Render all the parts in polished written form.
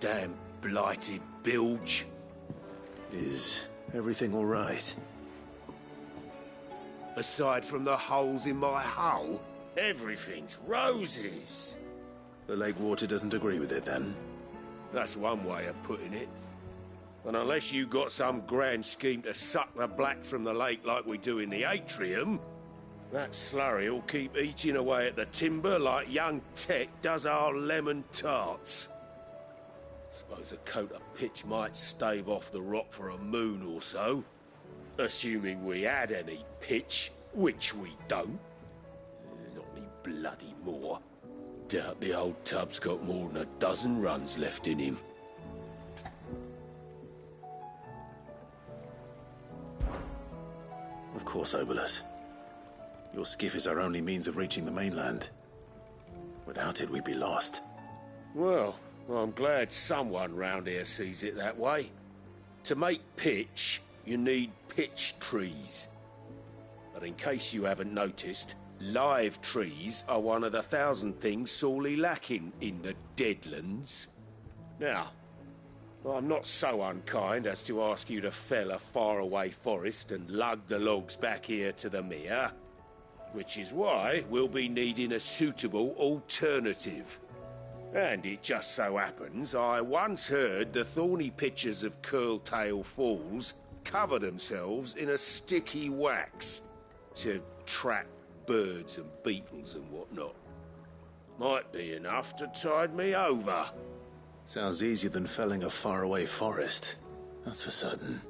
Damn blighted bilge. Is everything all right? Aside from the holes in my hull, everything's roses. The lake water doesn't agree with it, then? That's one way of putting it. And unless you got some grand scheme to suck the black from the lake like we do in the atrium, that slurry will keep eating away at the timber like young Tech does our lemon tarts. Suppose a coat of pitch might stave off the rock for a moon or so. Assuming we had any pitch, which we don't. Not any bloody more. Doubt the old tub's got more than a dozen runs left in him. Of course, Obolus. Your skiff is our only means of reaching the mainland. Without it, we'd be lost. Well, I'm glad someone round here sees it that way. To make pitch, you need pitch trees. But in case you haven't noticed, live trees are one of the 1,000 things sorely lacking in the Deadlands. Now, I'm not so unkind as to ask you to fell a faraway forest and lug the logs back here to the mere, which is why we'll be needing a suitable alternative. And it just so happens I once heard the thorny pitchers of Curltail Falls cover themselves in a sticky wax to trap birds and beetles and whatnot. Might be enough to tide me over. Sounds easier than felling a faraway forest. That's for certain.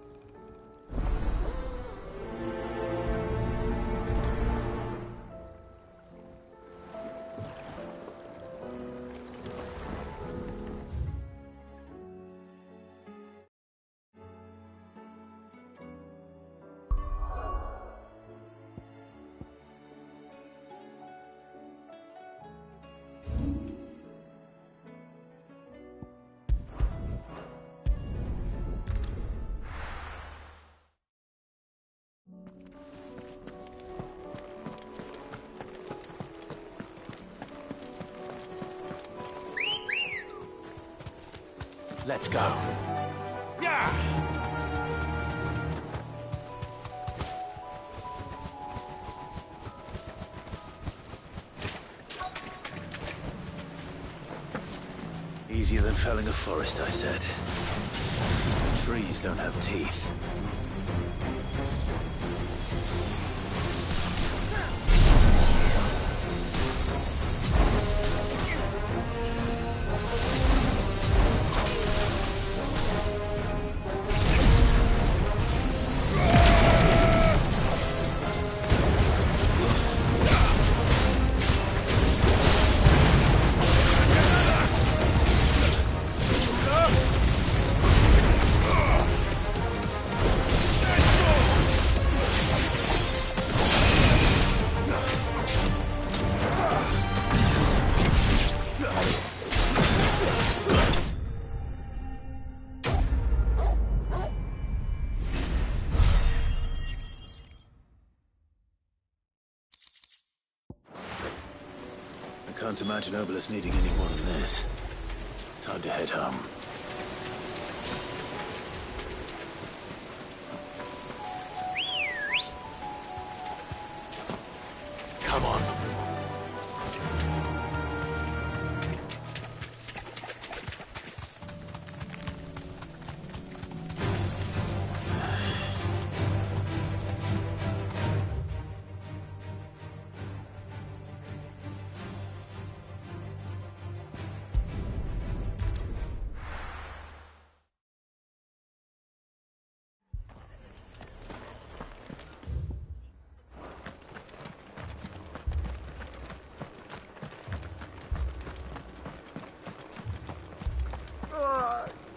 Let's go. Yeah! Easier than felling a forest, I said. Trees don't have teeth. Can't imagine Obolus needing any more than this. Time to head home. Come on.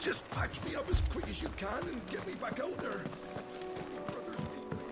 Just patch me up as quick as you can and get me back out there. Brothers need me.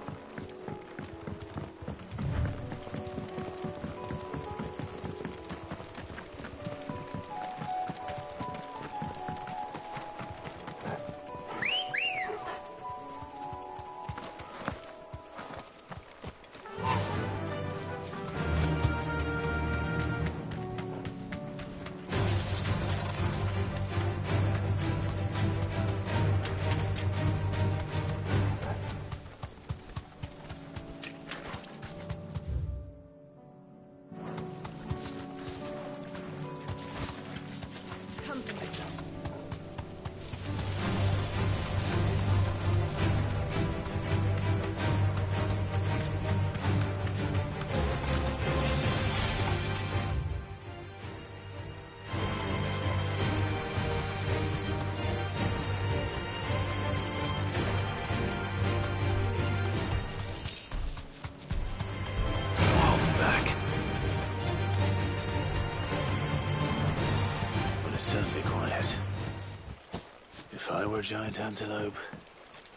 If I were a giant antelope,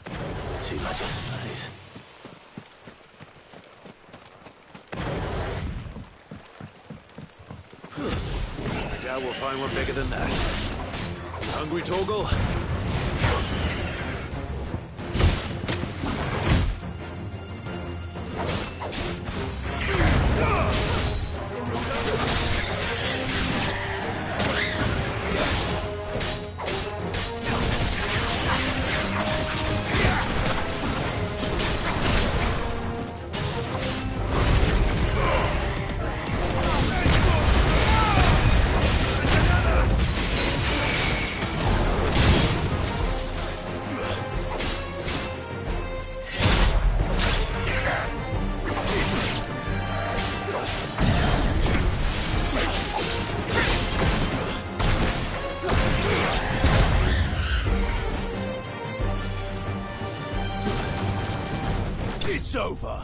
it'd seem like just a place. I doubt we'll find one bigger than that. You hungry, Torgal? It's over.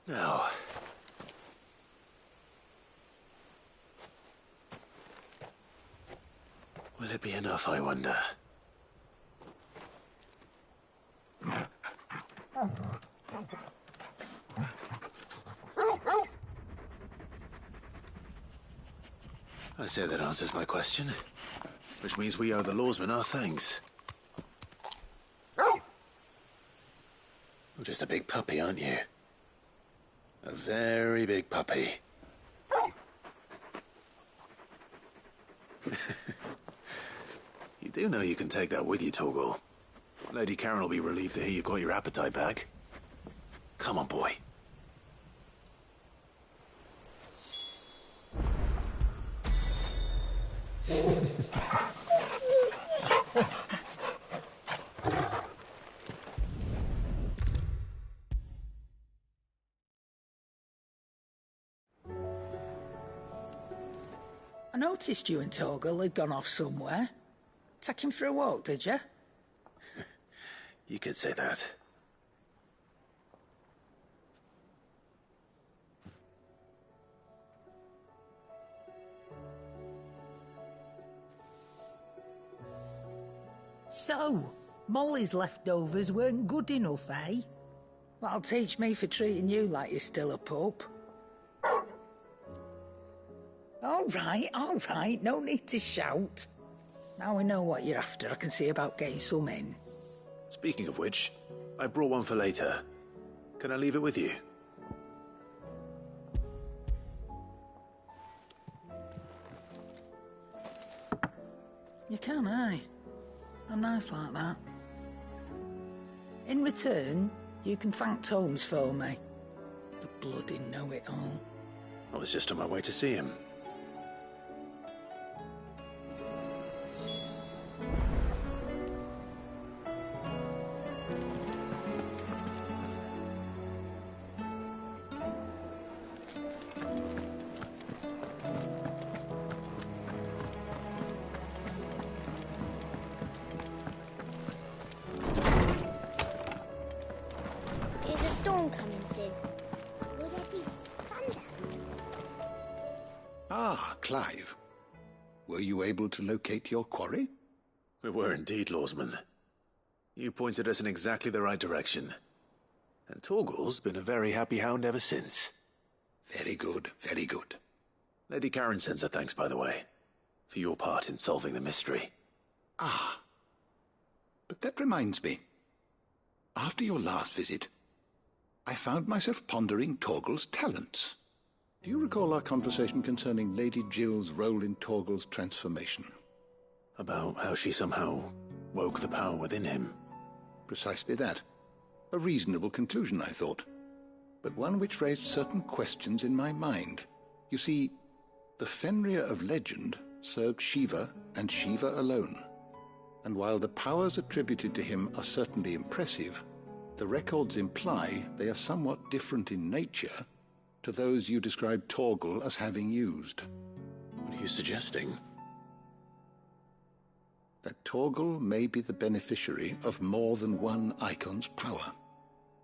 Now, will it be enough, I wonder? I say that answers my question. Which means we owe the lawsmen our thanks. You're just a big puppy, aren't you? A very big puppy. You do know you can take that with you, Torgal. Lady Karen will be relieved to hear you've got your appetite back. Come on, boy. I noticed you and Torgal had gone off somewhere. Take him for a walk, did you? You could say that. So, Molly's leftovers weren't good enough, eh? That'll teach me for treating you like you're still a pup. All right, no need to shout. Now we know what you're after, I can see about getting some in. Speaking of which, I brought one for later. Can I leave it with you? You can, aye. I'm nice like that. In return, you can thank Tomes for me. The bloody know-it-all. I was just on my way to see him. Is a storm coming soon? Will there be thunder? Ah, Clive. Were you able to locate your quarry? We were indeed, lawsman. You pointed us in exactly the right direction. And Torgal's been a very happy hound ever since. Very good, very good. Lady Karen sends her thanks, by the way, for your part in solving the mystery. Ah. But that reminds me. After your last visit, I found myself pondering Torgal's talents. Do you recall our conversation concerning Lady Jill's role in Torgal's transformation? About how she somehow woke the power within him. Precisely that. A reasonable conclusion, I thought. But one which raised certain questions in my mind. You see, the Fenrir of legend served Shiva and Shiva alone. And while the powers attributed to him are certainly impressive, the records imply they are somewhat different in nature to those you described Torgal as having used. What are you suggesting? that Torgal may be the beneficiary of more than one Icon's power.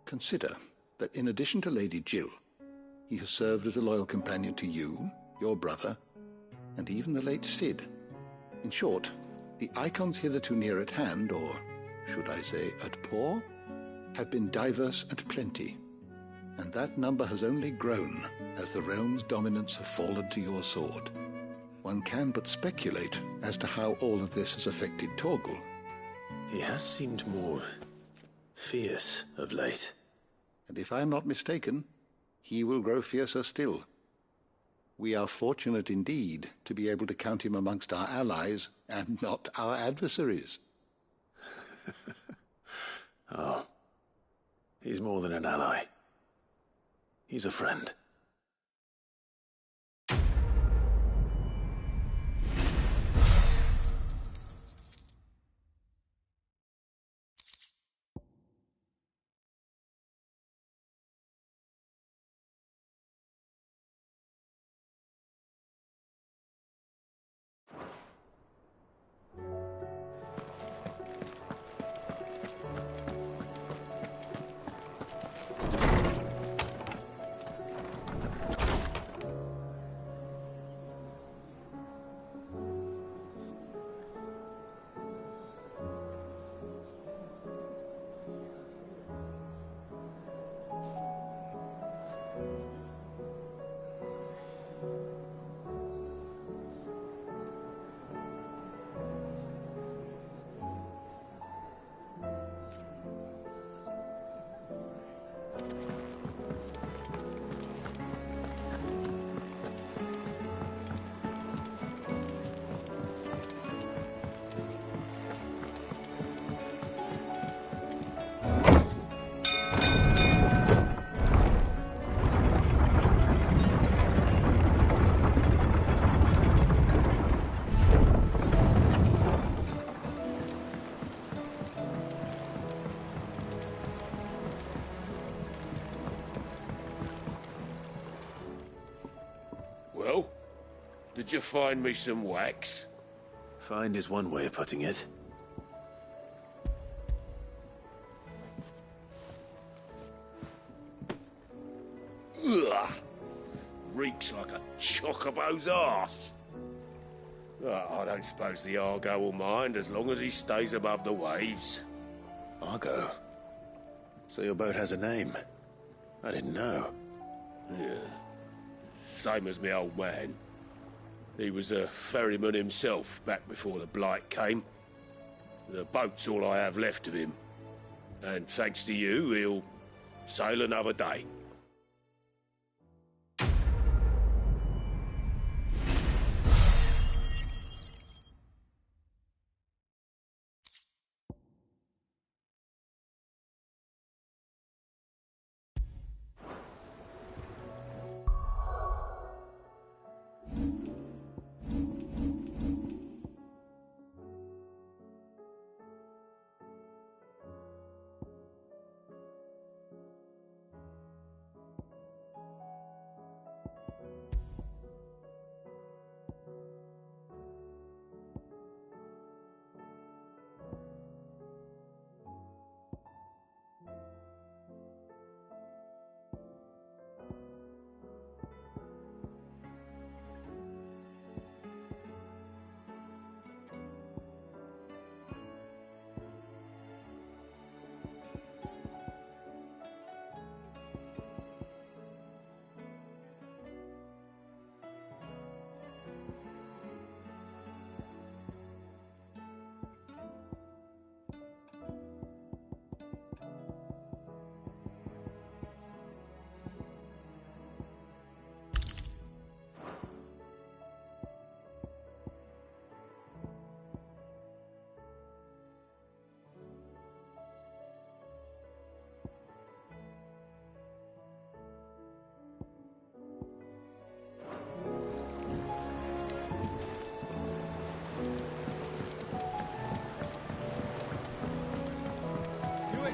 Consider that in addition to Lady Jill, he has served as a loyal companion to you, your brother, and even the late Cid. In short, the Icons hitherto near at hand, or should I say at paw, have been diverse and plenty, and that number has only grown as the realm's dominance have fallen to your sword. One can but speculate as to how all of this has affected Torgal. He has seemed more fierce of late. And if I am not mistaken, he will grow fiercer still. We are fortunate indeed to be able to count him amongst our allies and not our adversaries. Oh, he's more than an ally. He's a friend. Well, did you find me some wax? Find is one way of putting it. Ugh! Reeks like a chocobo's arse. I don't suppose the Argo will mind as long as he stays above the waves. Argo? So your boat has a name? I didn't know. Yeah. Same as me old man. He was a ferryman himself back before the Blight came. The boat's all I have left of him. And thanks to you, he'll sail another day.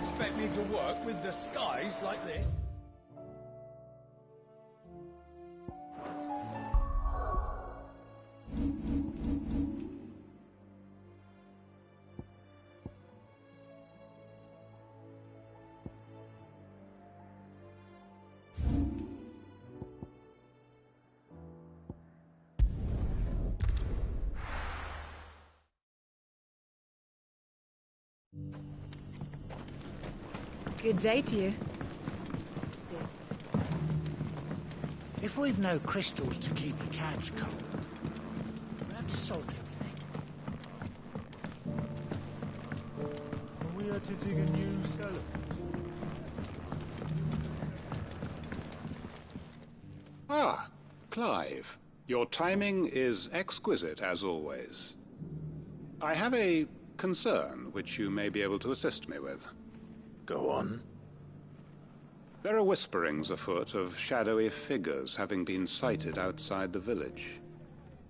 Expect me to work with the skies like this? Good day to you. If we've no crystals to keep the cabs cold, we'll have to salt everything. Are we had to dig a new cellar? Ah, Clive. Your timing is exquisite, as always. I have a concern which you may be able to assist me with. Go on. There are whisperings afoot of shadowy figures having been sighted outside the village.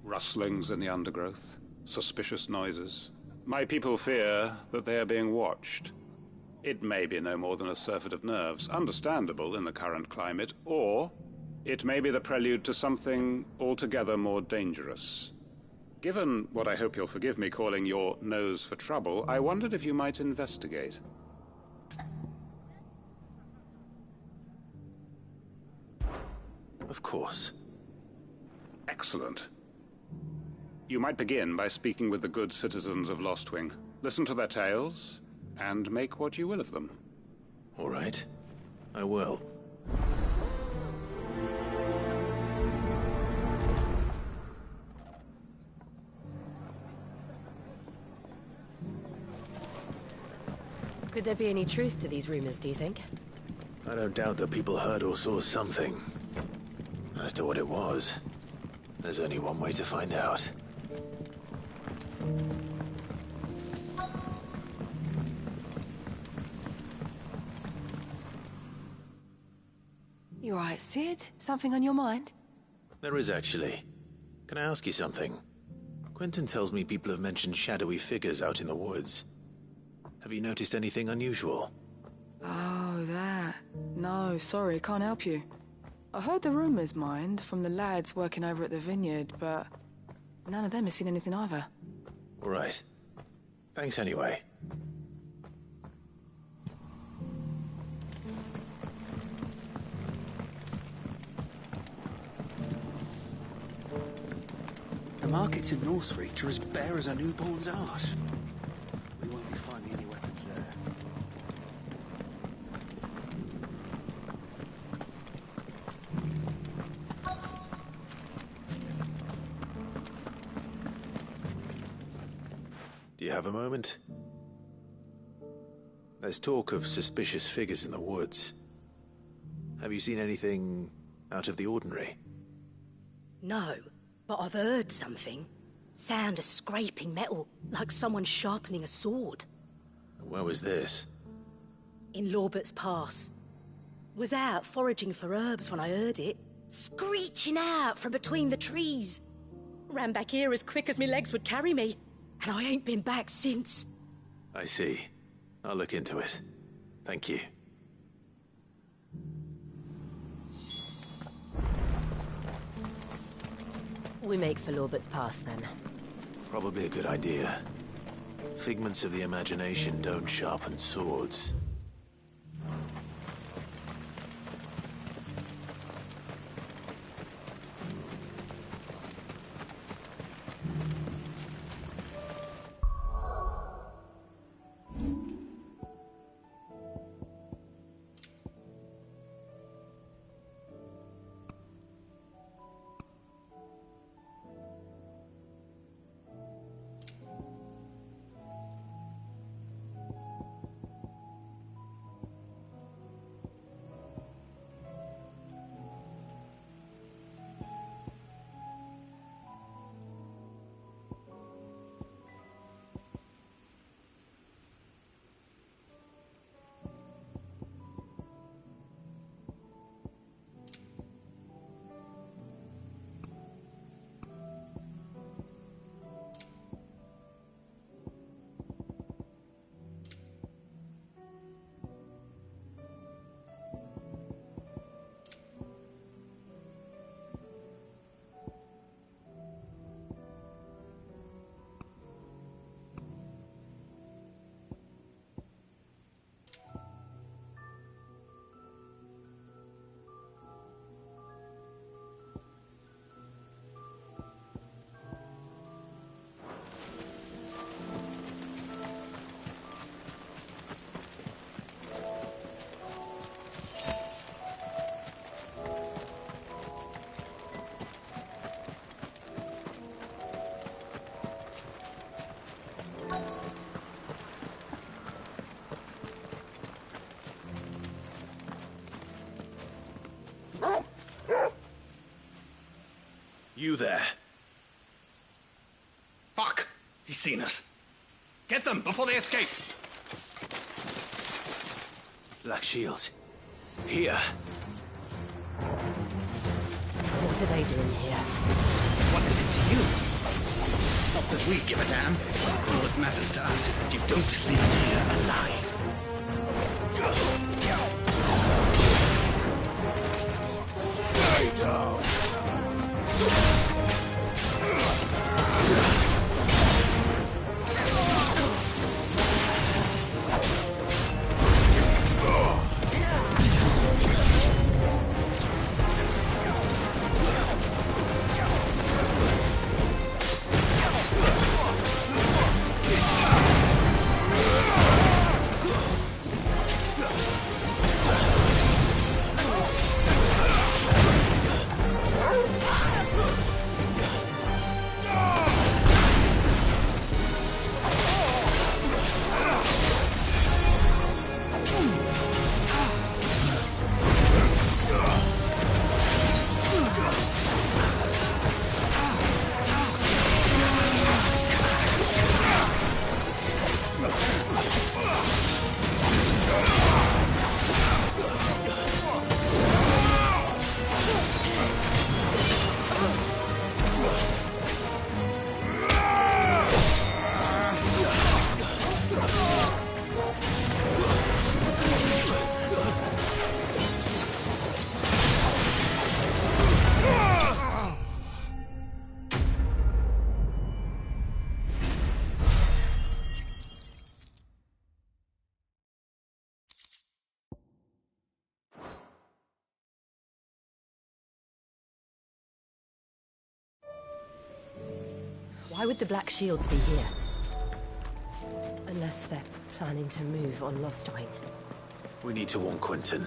Rustlings in the undergrowth, suspicious noises. My people fear that they are being watched. It may be no more than a surfeit of nerves, understandable in the current climate, or it may be the prelude to something altogether more dangerous. Given what I hope you'll forgive me calling your nose for trouble, I wondered if you might investigate. Of course. Excellent. You might begin by speaking with the good citizens of Lostwing. Listen to their tales, and make what you will of them. All right. I will. Could there be any truth to these rumors, do you think? I don't doubt that people heard or saw something. As to what it was, there's only one way to find out. You all right, Sid? Something on your mind? There is actually. Can I ask you something? Quentin tells me people have mentioned shadowy figures out in the woods. Have you noticed anything unusual? Oh, that. No, sorry, can't help you. I heard the rumors, mind, from the lads working over at the vineyard, but none of them has seen anything either. All right. Thanks anyway. The markets in Northreach are as bare as a newborn's arse. We won't be finding any weapons there. Do you have a moment? There's talk of suspicious figures in the woods. Have you seen anything out of the ordinary? No, but I've heard something. Sound of scraping metal, like someone sharpening a sword. Where was this? In Lorbert's Pass. Was out foraging for herbs when I heard it, screeching out from between the trees. Ran back here as quick as my legs would carry me, and I ain't been back since. I see. I'll look into it. Thank you. We make for Lorbert's Pass, then. Probably a good idea. Figments of the imagination don't sharpen swords. You there. Fuck! He's seen us. Get them before they escape! Black Shields. Here. What are they doing here? What is it to you? Not that we give a damn. All that matters to us is that you don't leave here alive. Stay down! Why would the Black Shields be here? Unless they're planning to move on Lostwing. We need to warn Quentin.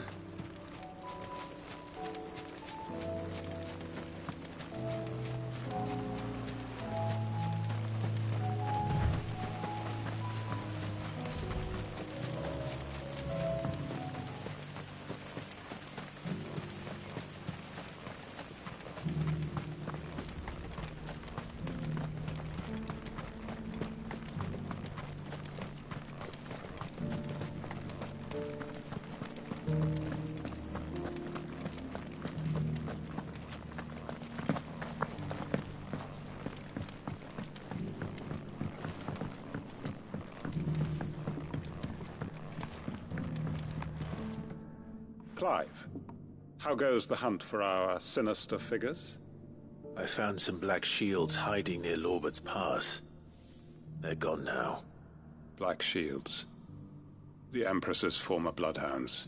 Clive, how goes the hunt for our sinister figures? I found some Black Shields hiding near Lorbert's Pass. They're gone now. Black Shields. The Empress's former bloodhounds.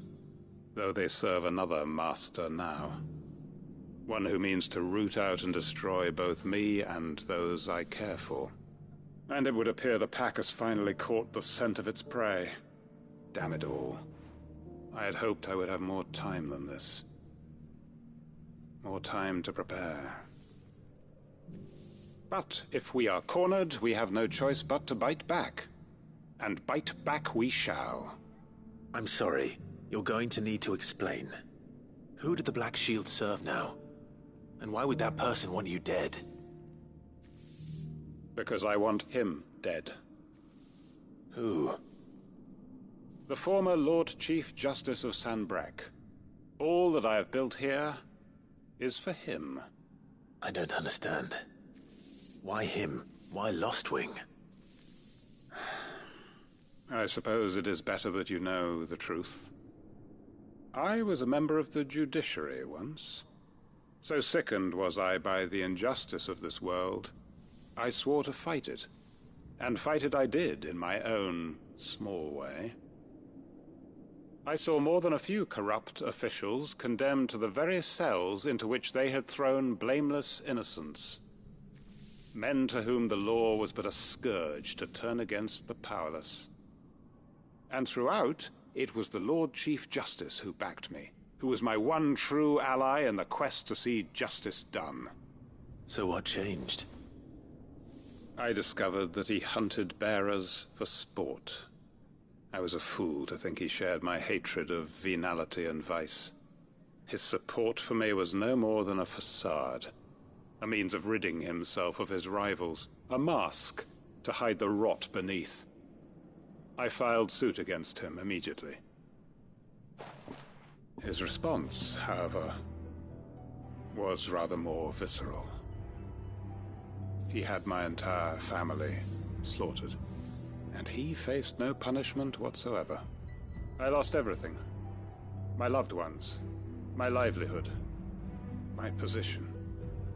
Though they serve another master now. One who means to root out and destroy both me and those I care for. And it would appear the pack has finally caught the scent of its prey. Damn it all. I had hoped I would have more time than this. More time to prepare. But if we are cornered, we have no choice but to bite back. And bite back we shall. I'm sorry. You're going to need to explain. Who did the Black Shield serve now? And why would that person want you dead? Because I want him dead. Who? The former Lord Chief Justice of Sanbreque. All that I have built here is for him. I don't understand. Why him? Why Lostwing? I suppose it is better that you know the truth. I was a member of the judiciary once. So sickened was I by the injustice of this world, I swore to fight it. And fight it I did in my own small way. I saw more than a few corrupt officials condemned to the very cells into which they had thrown blameless innocents. Men to whom the law was but a scourge to turn against the powerless. And throughout, it was the Lord Chief Justice who backed me, who was my one true ally in the quest to see justice done. So what changed? I discovered that he hunted bearers for sport. I was a fool to think he shared my hatred of venality and vice. His support for me was no more than a facade, a means of ridding himself of his rivals, a mask to hide the rot beneath. I filed suit against him immediately. His response, however, was rather more visceral. He had my entire family slaughtered, and he faced no punishment whatsoever. I lost everything. My loved ones, my livelihood, my position,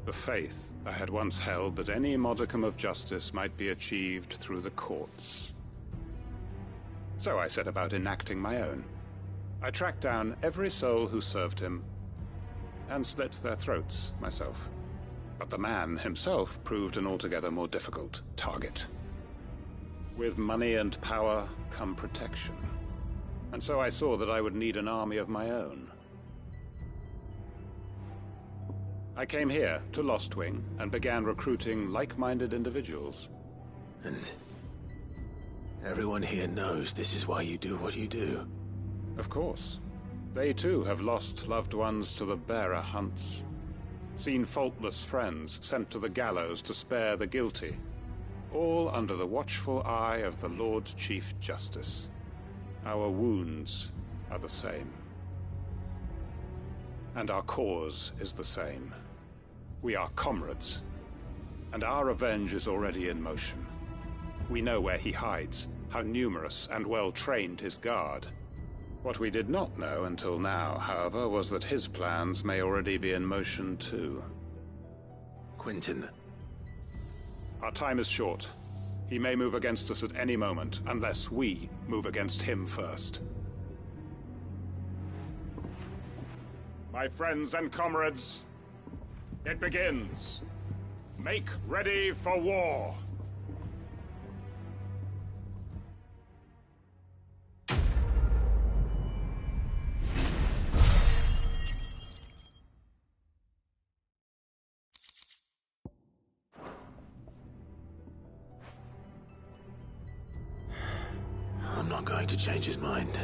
the faith I had once held that any modicum of justice might be achieved through the courts. So I set about enacting my own. I tracked down every soul who served him, and slit their throats myself. But the man himself proved an altogether more difficult target. With money and power come protection. And so I saw that I would need an army of my own. I came here to Lostwing and began recruiting like-minded individuals. And everyone here knows this is why you do what you do. Of course. They too have lost loved ones to the bearer hunts. Seen faultless friends sent to the gallows to spare the guilty. All under the watchful eye of the Lord Chief Justice. Our wounds are the same. And our cause is the same. We are comrades. And our revenge is already in motion. We know where he hides, how numerous and well-trained his guard. What we did not know until now, however, was that his plans may already be in motion too. Quentin. Our time is short. He may move against us at any moment, unless we move against him first. My friends and comrades, it begins. Make ready for war. I'm not going to change his mind.